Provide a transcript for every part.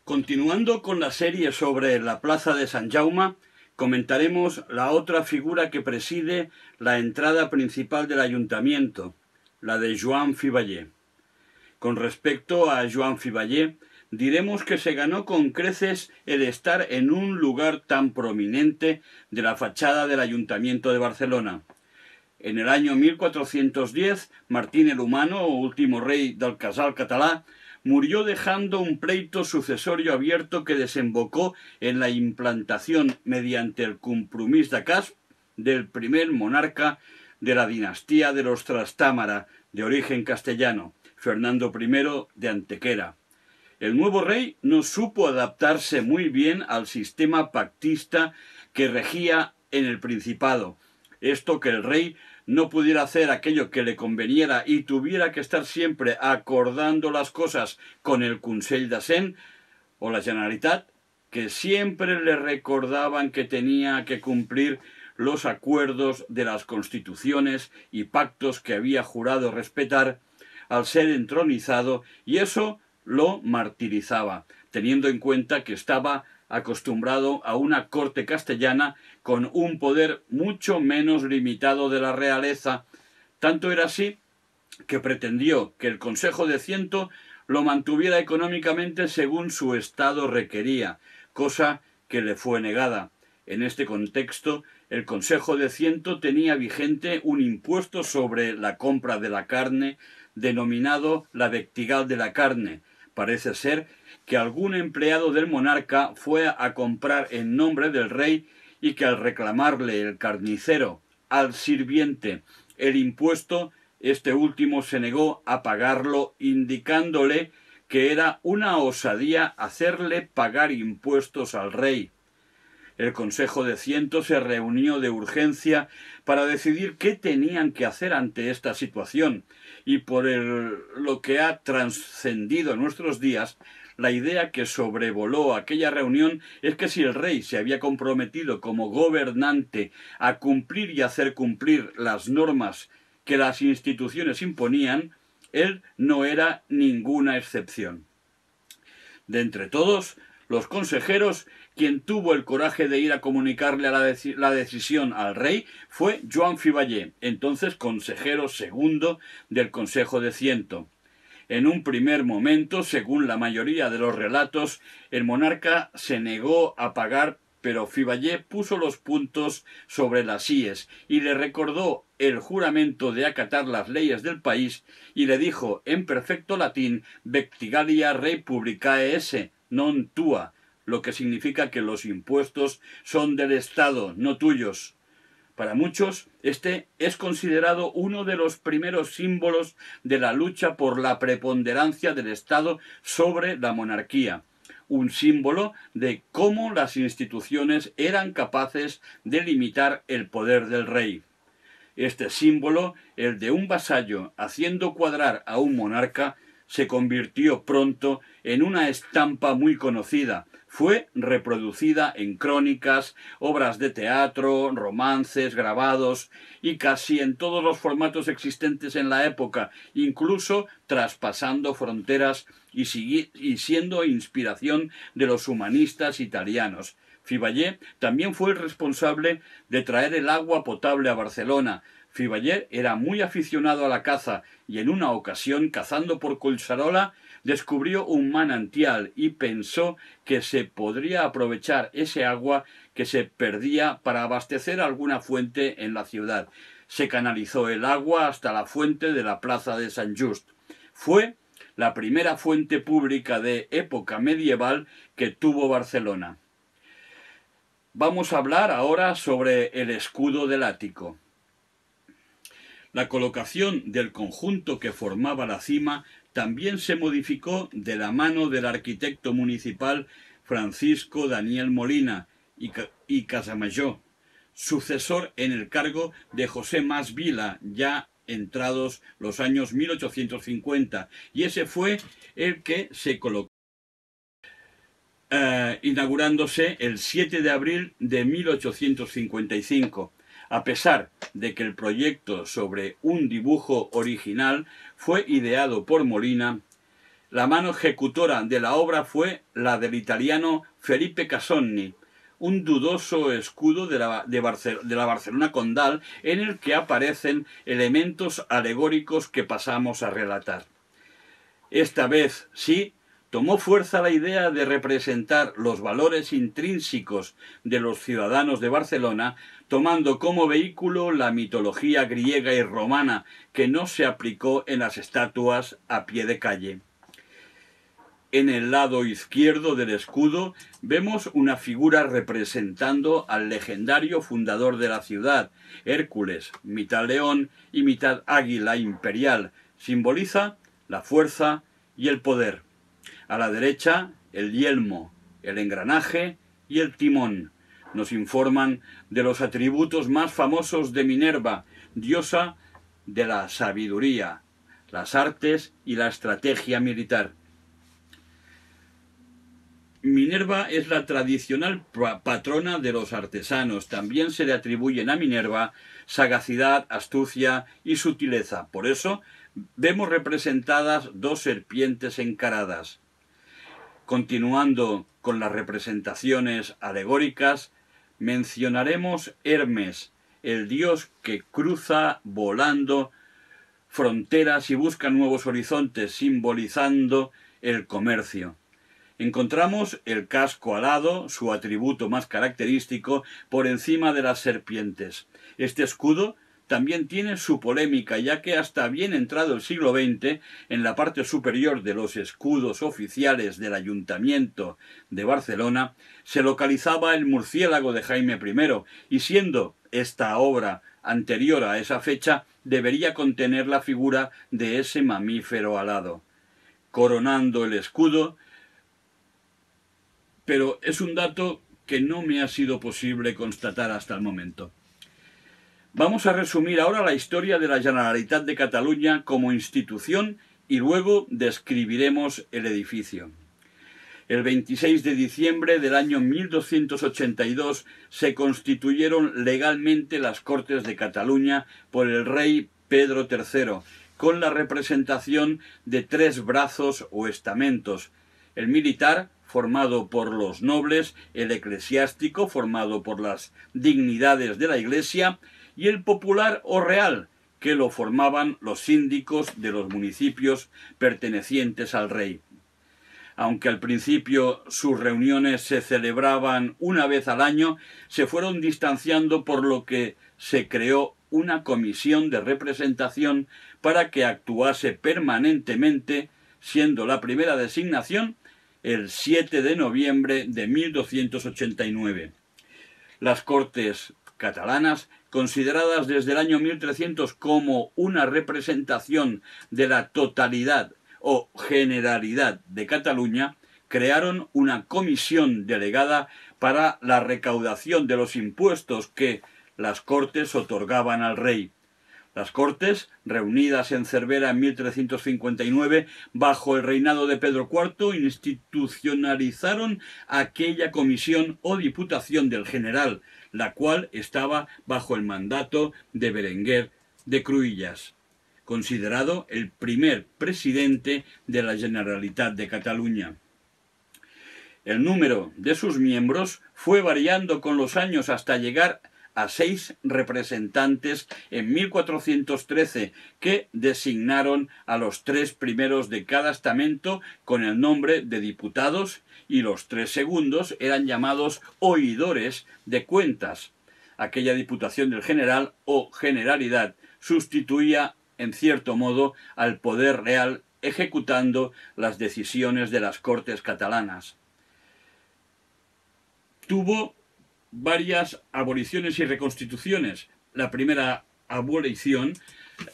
Continuando con la serie sobre la plaza de Sant Jaume, comentaremos la otra figura que preside la entrada principal del ayuntamiento, la de Joan Fiveller. Con respecto a Joan Fiveller, diremos que se ganó con creces el estar en un lugar tan prominente de la fachada del Ayuntamiento de Barcelona. En el año 1410, Martín el Humano, último rey del Casal català, murió dejando un pleito sucesorio abierto que desembocó en la implantación mediante el compromís de Casp del primer monarca de la dinastía de los Trastámara, de origen castellano, Fernando I de Antequera. El nuevo rey no supo adaptarse muy bien al sistema pactista que regía en el Principado. Esto que el rey no pudiera hacer aquello que le conveniera y tuviera que estar siempre acordando las cosas con el Consell de Cent o la Generalitat, que siempre le recordaban que tenía que cumplir los acuerdos de las constituciones y pactos que había jurado respetar al ser entronizado, y eso lo martirizaba, teniendo en cuenta que estaba acostumbrado a una corte castellana con un poder mucho menos limitado de la realeza. Tanto era así que pretendió que el Consejo de Ciento lo mantuviera económicamente según su estado requería, cosa que le fue negada. En este contexto, el Consejo de Ciento tenía vigente un impuesto sobre la compra de la carne, denominado la vectigal de la carne. Parece ser que algún empleado del monarca fue a comprar en nombre del rey y que al reclamarle el carnicero al sirviente el impuesto, este último se negó a pagarlo, indicándole que era una osadía hacerle pagar impuestos al rey. El Consejo de Ciento se reunió de urgencia para decidir qué tenían que hacer ante esta situación, y por lo que ha trascendido en nuestros días, la idea que sobrevoló aquella reunión es que si el rey se había comprometido como gobernante a cumplir y hacer cumplir las normas que las instituciones imponían, él no era ninguna excepción. De entre todos los consejeros, quien tuvo el coraje de ir a comunicarle la decisión al rey fue Joan Fiveller, entonces consejero segundo del Consejo de Ciento. En un primer momento, según la mayoría de los relatos, el monarca se negó a pagar, pero Fiveller puso los puntos sobre las íes y le recordó el juramento de acatar las leyes del país y le dijo en perfecto latín «Vectigalia rei publicae esse, non tua», lo que significa que los impuestos son del Estado, no tuyos. Para muchos, este es considerado uno de los primeros símbolos de la lucha por la preponderancia del Estado sobre la monarquía. Un símbolo de cómo las instituciones eran capaces de limitar el poder del rey. Este símbolo, el de un vasallo haciendo cuadrar a un monarca, se convirtió pronto en una estampa muy conocida. Fue reproducida en crónicas, obras de teatro, romances, grabados y casi en todos los formatos existentes en la época, incluso traspasando fronteras y siendo inspiración de los humanistas italianos. Fiveller también fue el responsable de traer el agua potable a Barcelona. Fiveller era muy aficionado a la caza y en una ocasión, cazando por Collserola, descubrió un manantial y pensó que se podría aprovechar ese agua que se perdía para abastecer alguna fuente en la ciudad. Se canalizó el agua hasta la fuente de la plaza de Sant Just. Fue la primera fuente pública de época medieval que tuvo Barcelona. Vamos a hablar ahora sobre el escudo del ático. La colocación del conjunto que formaba la cima también se modificó de la mano del arquitecto municipal Francisco Daniel Molina y Casamajó, sucesor en el cargo de José Mas Vila, ya entrados los años 1850, y ese fue el que se colocó, inaugurándose el 7 de abril de 1855. A pesar de que el proyecto sobre un dibujo original fue ideado por Molina, La mano ejecutora de la obra fue la del italiano Felipe Casonni, un dudoso escudo de la Barcelona condal en el que aparecen elementos alegóricos que pasamos a relatar. Esta vez sí, tomó fuerza la idea de representar los valores intrínsecos de los ciudadanos de Barcelona, tomando como vehículo la mitología griega y romana que no se aplicó en las estatuas a pie de calle. En el lado izquierdo del escudo vemos una figura representando al legendario fundador de la ciudad, Hércules, mitad león y mitad águila imperial. Simboliza la fuerza y el poder. A la derecha, el yelmo, el engranaje y el timón. Nos informan de los atributos más famosos de Minerva, diosa de la sabiduría, las artes y la estrategia militar. Minerva es la tradicional patrona de los artesanos. También se le atribuyen a Minerva sagacidad, astucia y sutileza. Por eso vemos representadas dos serpientes encaradas. Continuando con las representaciones alegóricas, mencionaremos Hermes, el dios que cruza volando fronteras y busca nuevos horizontes, simbolizando el comercio. Encontramos el casco alado, su atributo más característico, por encima de las serpientes. Este escudo también tiene su polémica, ya que hasta bien entrado el siglo XX, en la parte superior de los escudos oficiales del Ayuntamiento de Barcelona, se localizaba el murciélago de Jaime I, y siendo esta obra anterior a esa fecha, debería contener la figura de ese mamífero alado. Coronando el escudo, pero es un dato que no me ha sido posible constatar hasta el momento. Vamos a resumir ahora la historia de la Generalitat de Cataluña como institución y luego describiremos el edificio. El 26 de diciembre del año 1282 se constituyeron legalmente las Cortes de Cataluña por el rey Pedro III, con la representación de 3 brazos o estamentos: el militar, formado por los nobles, el eclesiástico, formado por las dignidades de la Iglesia, y el popular o real, que lo formaban los síndicos de los municipios pertenecientes al rey. Aunque al principio sus reuniones se celebraban una vez al año, se fueron distanciando, por lo que se creó una comisión de representación para que actuase permanentemente, siendo la primera designación el 7 de noviembre de 1289. Las Cortes catalanas, consideradas desde el año 1300 como una representación de la totalidad o generalidad de Cataluña, crearon una comisión delegada para la recaudación de los impuestos que las Cortes otorgaban al rey. Las Cortes, reunidas en Cervera en 1359, bajo el reinado de Pedro IV, institucionalizaron aquella comisión o diputación del general, la cual estaba bajo el mandato de Berenguer de Cruïlles, considerado el primer presidente de la Generalitat de Cataluña. El número de sus miembros fue variando con los años hasta llegar a 6 representantes en 1413, que designaron a los 3 primeros de cada estamento con el nombre de diputados, y los 3 segundos eran llamados oidores de cuentas. Aquella diputación del general o generalidad sustituía en cierto modo al poder real, ejecutando las decisiones de las Cortes catalanas. Tuvo varias aboliciones y reconstituciones. La primera abolición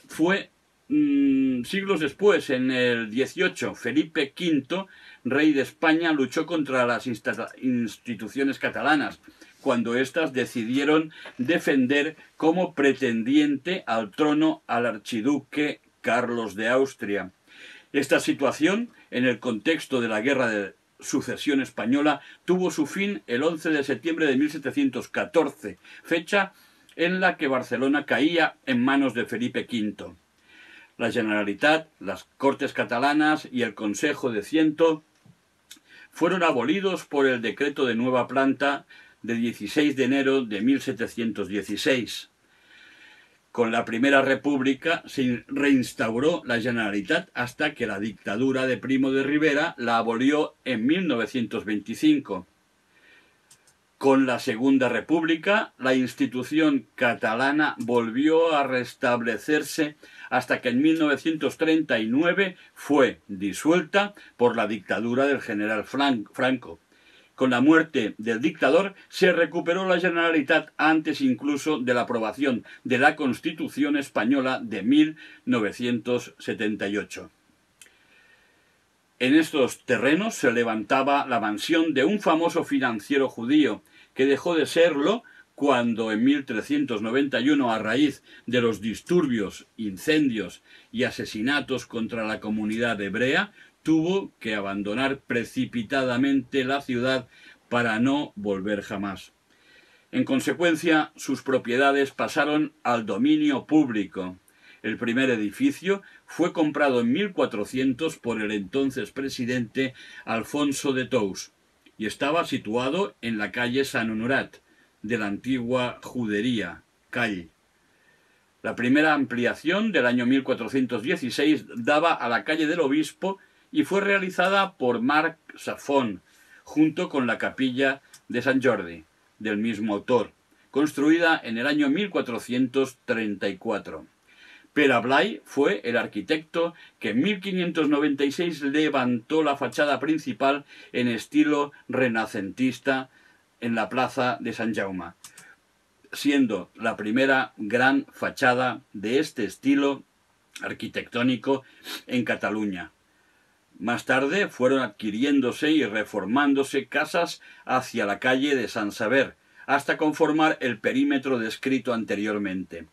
fue siglos después, en el 18. Felipe V, rey de España, luchó contra las instituciones catalanas, cuando éstas decidieron defender como pretendiente al trono al archiduque Carlos de Austria. Esta situación, en el contexto de la Guerra de Sucesión Española, tuvo su fin el 11 de septiembre de 1714, fecha en la que Barcelona caía en manos de Felipe V. La Generalitat, las Cortes Catalanas y el Consejo de Ciento fueron abolidos por el decreto de nueva planta de 16 de enero de 1716. Con la Primera República se reinstauró la Generalitat hasta que la dictadura de Primo de Rivera la abolió en 1925. Con la Segunda República, la institución catalana volvió a restablecerse hasta que en 1939 fue disuelta por la dictadura del general Franco. Con la muerte del dictador se recuperó la Generalitat antes incluso de la aprobación de la Constitución española de 1978. En estos terrenos se levantaba la mansión de un famoso financiero judío, que dejó de serlo cuando en 1391, a raíz de los disturbios, incendios y asesinatos contra la comunidad hebrea, tuvo que abandonar precipitadamente la ciudad para no volver jamás. En consecuencia, sus propiedades pasaron al dominio público. El primer edificio fue comprado en 1400 por el entonces presidente Alfonso de Tous y estaba situado en la calle Sant Honorat de la antigua judería, Call. La primera ampliación del año 1416 daba a la calle del Obispo y fue realizada por Marc Safon, junto con la capilla de Sant Jordi, del mismo autor, construida en el año 1434. Pere Blai fue el arquitecto que en 1596 levantó la fachada principal en estilo renacentista en la plaza de Sant Jaume, siendo la primera gran fachada de este estilo arquitectónico en Cataluña. Más tarde fueron adquiriéndose y reformándose casas hacia la calle de Sant Sever, hasta conformar el perímetro descrito anteriormente.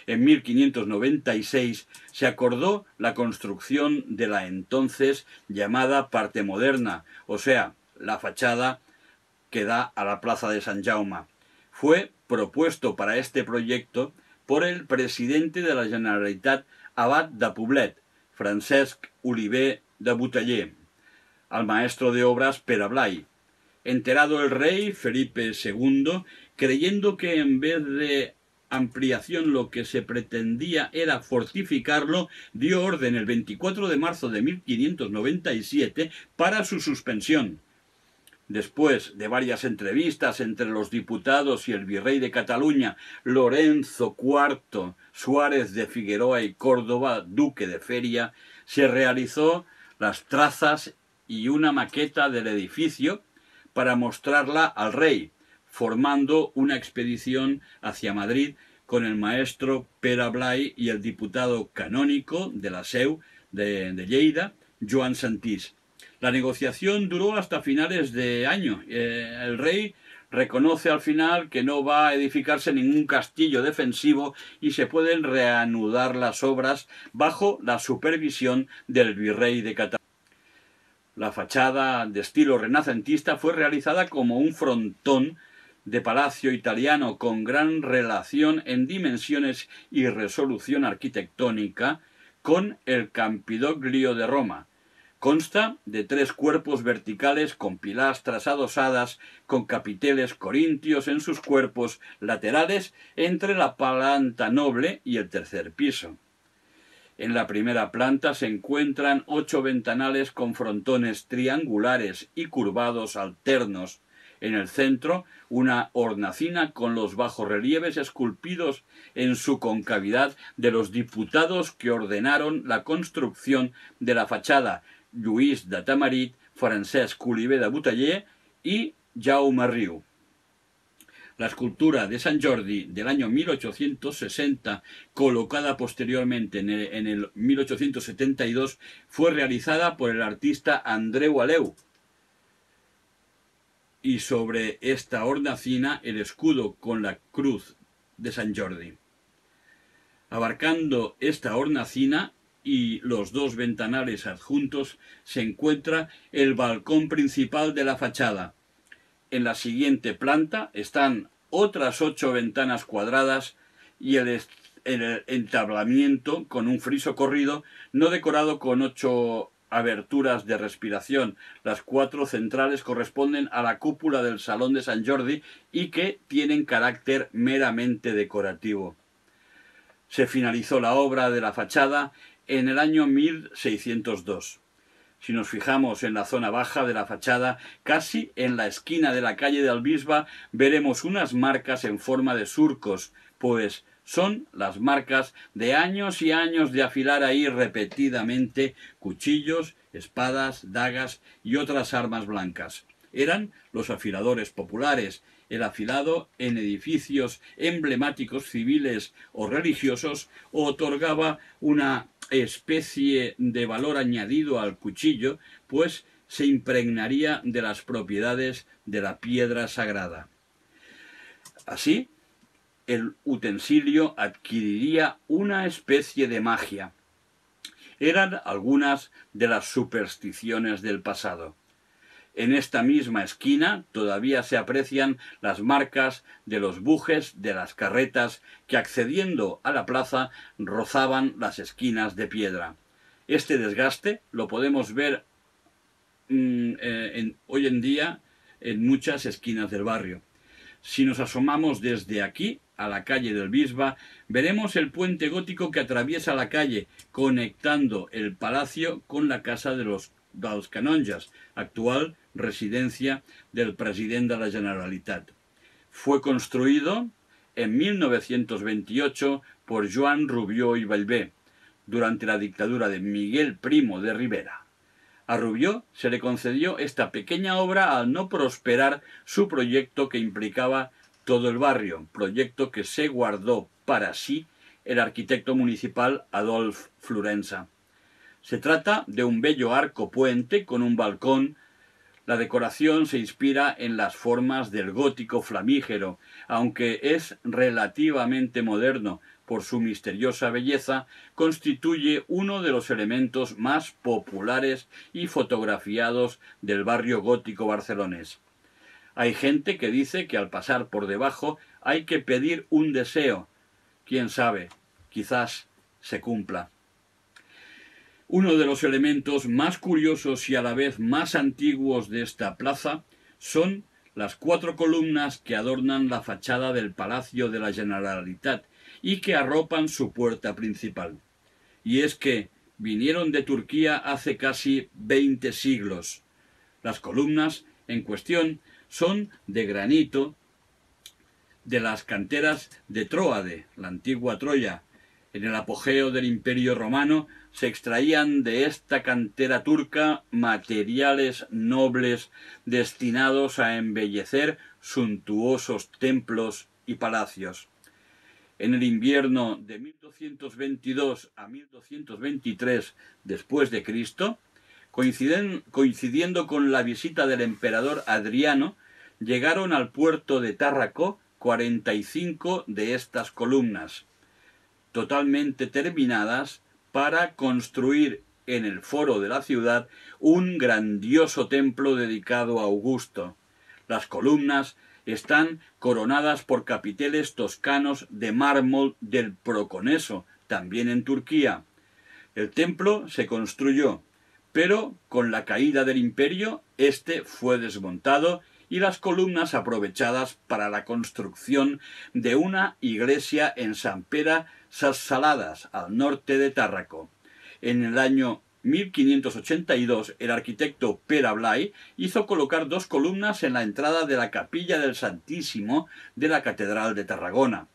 En 1596 se acordó la construcción de la entonces llamada parte moderna, o sea, la fachada que da a la plaza de Sant Jaume. Fue propuesto para este proyecto por el presidente de la Generalitat Abat de Poblet, Francesc Oliver de Boteller, al maestro de obras Pere Blai. Enterado el rey Felipe II, creyendo que en vez de ampliación lo que se pretendía era fortificarlo, dio orden el 24 de marzo de 1597 para su suspensión. Después de varias entrevistas entre los diputados y el virrey de Cataluña, Lorenzo IV Suárez de Figueroa y Córdoba, duque de Feria, se realizó las trazas y una maqueta del edificio para mostrarla al rey, formando una expedición hacia Madrid con el maestro Pere Blai y el diputado canónico de la Seu de Lleida, Joan Santís. La negociación duró hasta finales de año. El rey reconoce al final que no va a edificarse ningún castillo defensivo y se pueden reanudar las obras bajo la supervisión del virrey de Cataluña. La fachada de estilo renacentista fue realizada como un frontón de palacio italiano con gran relación en dimensiones y resolución arquitectónica con el Campidoglio de Roma. Consta de 3 cuerpos verticales con pilastras adosadas con capiteles corintios en sus cuerpos laterales entre la planta noble y el tercer piso. En la primera planta se encuentran 8 ventanales con frontones triangulares y curvados alternos. En el centro, una hornacina con los bajorrelieves esculpidos en su concavidad de los diputados que ordenaron la construcción de la fachada, Lluís de Tamarit, Francesc Oliver de Boteller y Jaume Riu. La escultura de Sant Jordi del año 1860, colocada posteriormente en el 1872, fue realizada por el artista Andreu Aleu. Y sobre esta hornacina el escudo con la cruz de Sant Jordi. Abarcando esta hornacina y los 2 ventanales adjuntos se encuentra el balcón principal de la fachada. En la siguiente planta están otras 8 ventanas cuadradas y el el entablamiento con un friso corrido, no decorado con 8 aberturas de respiración. Las 4 centrales corresponden a la cúpula del Salón de Sant Jordi y que tienen carácter meramente decorativo. Se finalizó la obra de la fachada en el año 1602. Si nos fijamos en la zona baja de la fachada, casi en la esquina de la calle del Bisba, veremos unas marcas en forma de surcos, pues son las marcas de años y años de afilar ahí repetidamente cuchillos, espadas, dagas y otras armas blancas. Eran los afiladores populares. El afilado en edificios emblemáticos civiles o religiosos otorgaba una especie de valor añadido al cuchillo, pues se impregnaría de las propiedades de la piedra sagrada. Así, el utensilio adquiriría una especie de magia. Eran algunas de las supersticiones del pasado. En esta misma esquina todavía se aprecian las marcas de los bujes de las carretas que, accediendo a la plaza, rozaban las esquinas de piedra. Este desgaste lo podemos ver hoy en día en muchas esquinas del barrio. Si nos asomamos desde aquí a la calle del Bisba, veremos el puente gótico que atraviesa la calle, conectando el palacio con la casa de los Canonges, actual residencia del presidente de la Generalitat. Fue construido en 1928 por Joan Rubió i Bellver, durante la dictadura de Miguel Primo de Rivera. A Rubió se le concedió esta pequeña obra al no prosperar su proyecto que implicaba todo el barrio, proyecto que se guardó para sí el arquitecto municipal Adolf Florensa. Se trata de un bello arco puente con un balcón. La decoración se inspira en las formas del gótico flamígero, aunque es relativamente moderno por su misteriosa belleza, constituye uno de los elementos más populares y fotografiados del barrio gótico barcelonés. Hay gente que dice que al pasar por debajo hay que pedir un deseo. Quién sabe, quizás se cumpla. Uno de los elementos más curiosos y a la vez más antiguos de esta plaza son las 4 columnas que adornan la fachada del Palacio de la Generalitat y que arropan su puerta principal. Y es que vinieron de Turquía hace casi 20 siglos. Las columnas en cuestión son de granito de las canteras de Tróade, la antigua Troya. En el apogeo del Imperio Romano se extraían de esta cantera turca materiales nobles destinados a embellecer suntuosos templos y palacios. En el invierno de 1222 a 1223 después de Cristo, coincidiendo con la visita del emperador Adriano, llegaron al puerto de Tárraco 45 de estas columnas, totalmente terminadas, para construir en el foro de la ciudad un grandioso templo dedicado a Augusto. Las columnas están coronadas por capiteles toscanos de mármol del Peloponeso, también en Turquía. El templo se construyó, pero con la caída del imperio, este fue desmontado y las columnas aprovechadas para la construcción de una iglesia en Sant Pere Sassaladas, al norte de Tárraco. En el año 1582, el arquitecto Pere Blai hizo colocar 2 columnas en la entrada de la capilla del Santísimo de la Catedral de Tarragona.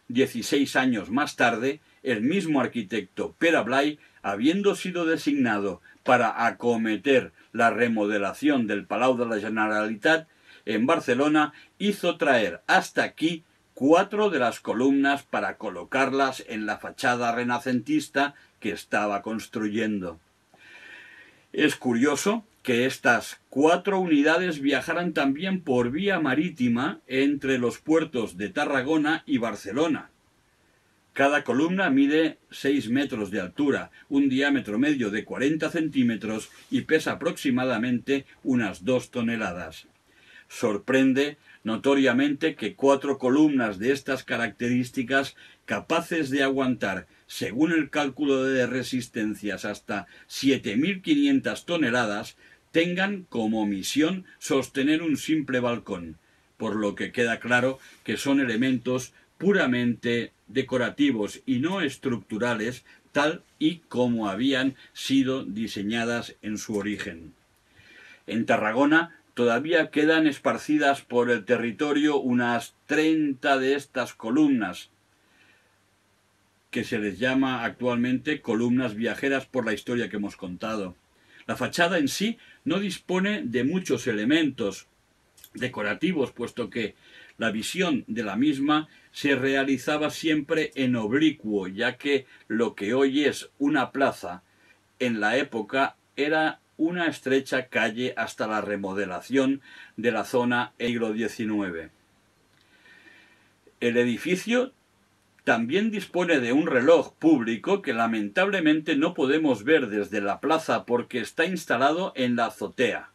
16 años más tarde, el mismo arquitecto Pere Blai, habiendo sido designado para acometer la remodelación del Palau de la Generalitat en Barcelona, hizo traer hasta aquí 4 de las columnas para colocarlas en la fachada renacentista que estaba construyendo. Es curioso que estas 4 unidades viajaran también por vía marítima entre los puertos de Tarragona y Barcelona. Cada columna mide 6 metros de altura, un diámetro medio de 40 centímetros y pesa aproximadamente unas 2 toneladas. Sorprende Notoriamente que 4 columnas de estas características, capaces de aguantar, según el cálculo de resistencias, hasta 7.500 toneladas, tengan como misión sostener un simple balcón, por lo que queda claro que son elementos puramente decorativos y no estructurales, tal y como habían sido diseñadas en su origen. En Tarragona todavía quedan esparcidas por el territorio unas 30 de estas columnas, que se les llama actualmente columnas viajeras por la historia que hemos contado. La fachada en sí no dispone de muchos elementos decorativos, puesto que la visión de la misma se realizaba siempre en oblicuo, ya que lo que hoy es una plaza, en la época era una estrecha calle hasta la remodelación de la zona en el siglo XIX. El edificio también dispone de un reloj público que lamentablemente no podemos ver desde la plaza porque está instalado en la azotea.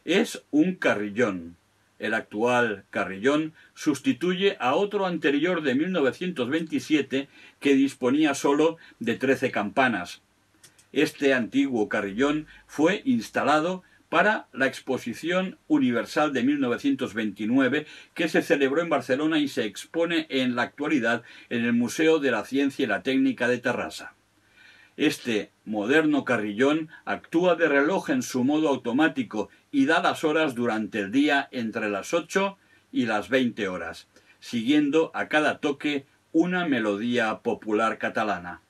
Es un carrillón. El actual carrillón sustituye a otro anterior de 1927 que disponía solo de 13 campanas. Este antiguo carrillón fue instalado para la Exposición Universal de 1929, que se celebró en Barcelona y se expone en la actualidad en el Museo de la Ciencia y la Técnica de Terrassa. Este moderno carrillón actúa de reloj en su modo automático y da las horas durante el día entre las 8 y las 20 horas, siguiendo a cada toque una melodía popular catalana.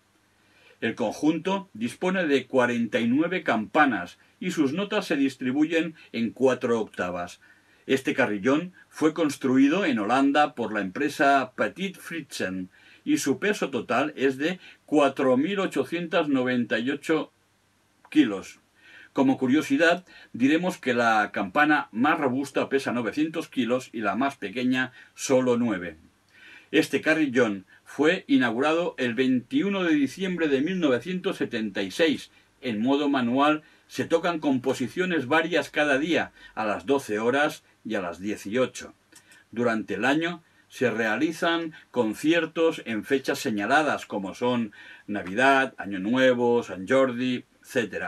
El conjunto dispone de 49 campanas y sus notas se distribuyen en 4 octavas. Este carrillón fue construido en Holanda por la empresa Petit Fritzen y su peso total es de 4.898 kilos. Como curiosidad, diremos que la campana más robusta pesa 900 kilos y la más pequeña solo 9. Este carrillón fue inaugurado el 21 de diciembre de 1976. En modo manual se tocan composiciones varias cada día, a las 12 horas y a las 18. Durante el año se realizan conciertos en fechas señaladas, como son Navidad, Año Nuevo, San Jordi, etc.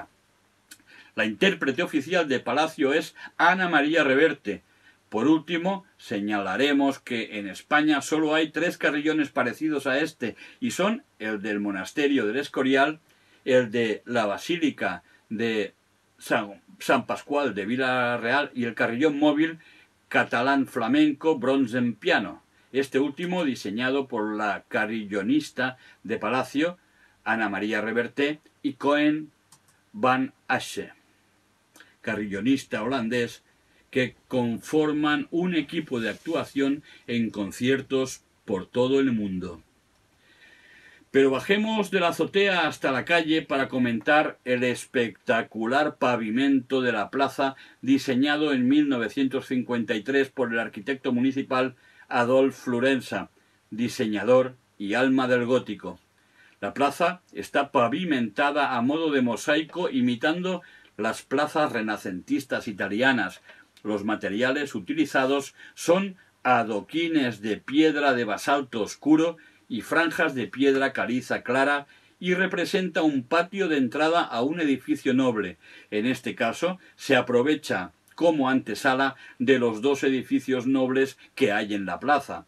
La intérprete oficial de Palacio es Ana María Reverte. Por último, señalaremos que en España solo hay 3 carrillones parecidos a este, y son el del Monasterio del Escorial, el de la Basílica de San Pascual de Vila-real y el carrillón móvil catalán flamenco Bronzen Piano, este último diseñado por la carillonista de Palacio, Ana María Reverte, y Cohen van Asche, carrillonista holandés, que conforman un equipo de actuación en conciertos por todo el mundo. Pero bajemos de la azotea hasta la calle para comentar el espectacular pavimento de la plaza diseñado en 1953 por el arquitecto municipal Adolf Florensa, diseñador y alma del gótico. La plaza está pavimentada a modo de mosaico imitando las plazas renacentistas italianas. Los materiales utilizados son adoquines de piedra de basalto oscuro y franjas de piedra caliza clara, y representa un patio de entrada a un edificio noble. En este caso se aprovecha como antesala de los 2 edificios nobles que hay en la plaza.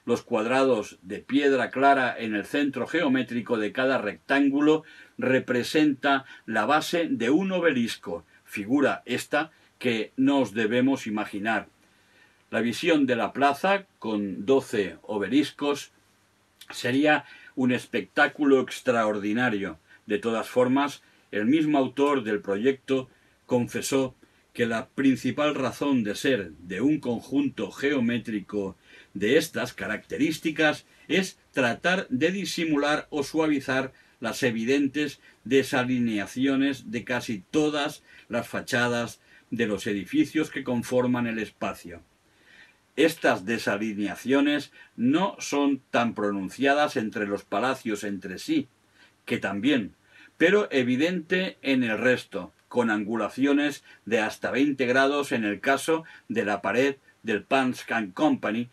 Los cuadrados de piedra clara en el centro geométrico de cada rectángulo representa la base de un obelisco, figura esta que nos debemos imaginar. La visión de la plaza, con 12 obeliscos, sería un espectáculo extraordinario. De todas formas, el mismo autor del proyecto confesó que la principal razón de ser de un conjunto geométrico de estas características es tratar de disimular o suavizar las evidentes desalineaciones de casi todas las fachadas de los edificios que conforman el espacio. Estas desalineaciones no son tan pronunciadas entre los palacios entre sí, que también, pero evidente en el resto, con angulaciones de hasta 20 grados en el caso de la pared del Pansk and Company,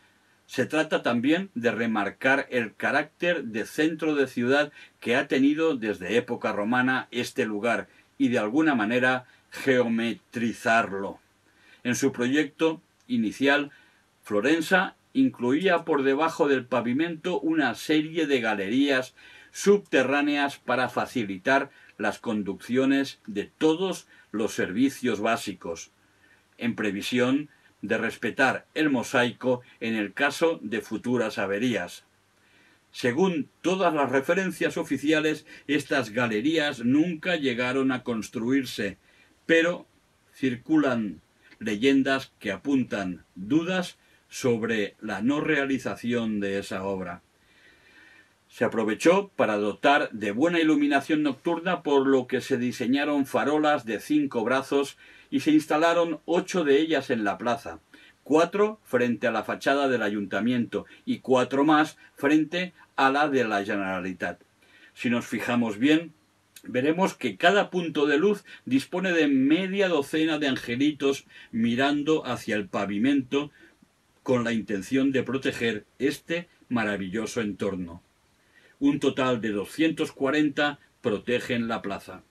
se trata también de remarcar el carácter de centro de ciudad que ha tenido desde época romana este lugar y de alguna manera geometrizarlo. En su proyecto inicial, Florensa incluía por debajo del pavimento una serie de galerías subterráneas para facilitar las conducciones de todos los servicios básicos, en previsión de respetar el mosaico en el caso de futuras averías. Según todas las referencias oficiales, estas galerías nunca llegaron a construirse, pero circulan leyendas que apuntan dudas sobre la no realización de esa obra. Se aprovechó para dotar de buena iluminación nocturna, por lo que se diseñaron farolas de 5 brazos y se instalaron 8 de ellas en la plaza, 4 frente a la fachada del ayuntamiento y 4 más frente a la de la Generalitat. Si nos fijamos bien, veremos que cada punto de luz dispone de media docena de angelitos mirando hacia el pavimento con la intención de proteger este maravilloso entorno. Un total de 240 protegen la plaza.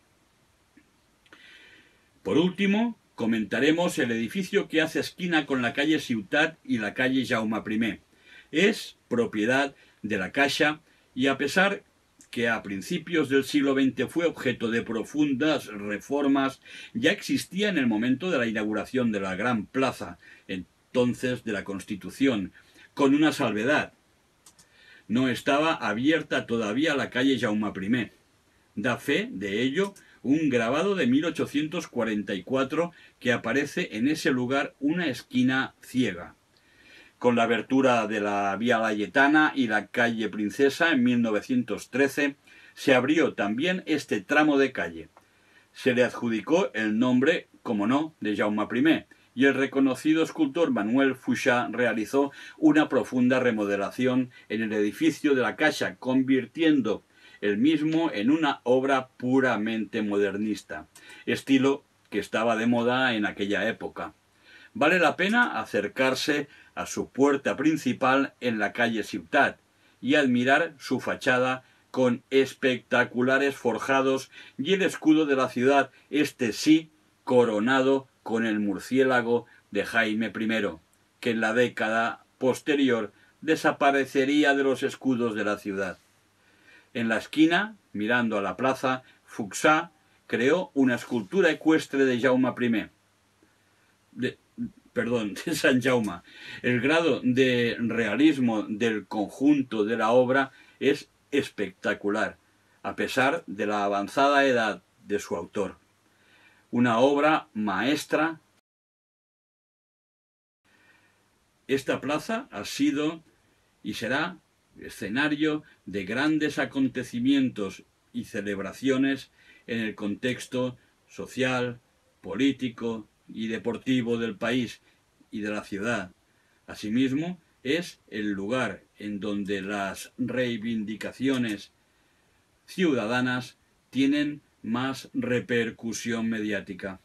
Por último, comentaremos el edificio que hace esquina con la calle Ciutat y la calle Jaume I. Es propiedad de la Caixa y, a pesar que a principios del siglo XX fue objeto de profundas reformas, ya existía en el momento de la inauguración de la Gran Plaza, entonces de la Constitución, con una salvedad: no estaba abierta todavía la calle Jaume I. Da fe de ello un grabado de 1844 que aparece en ese lugar una esquina ciega. Con la abertura de la Vía Layetana y la calle Princesa en 1913, se abrió también este tramo de calle. Se le adjudicó el nombre, como no, de Jaume I, y el reconocido escultor Manuel Fuxà realizó una profunda remodelación en el edificio de la Caixa, convirtiendo el mismo en una obra puramente modernista, estilo que estaba de moda en aquella época. Vale la pena acercarse a su puerta principal en la calle Ciutat y admirar su fachada con espectaculares forjados y el escudo de la ciudad, este sí coronado con el murciélago de Jaime I, que en la década posterior desaparecería de los escudos de la ciudad. En la esquina, mirando a la plaza, Fuxà creó una escultura ecuestre de Jaume I. de San Jaume. El grado de realismo del conjunto de la obra es espectacular, a pesar de la avanzada edad de su autor. Una obra maestra. Esta plaza ha sido y será escenario de grandes acontecimientos y celebraciones en el contexto social, político y deportivo del país y de la ciudad. Asimismo, es el lugar en donde las reivindicaciones ciudadanas tienen más repercusión mediática.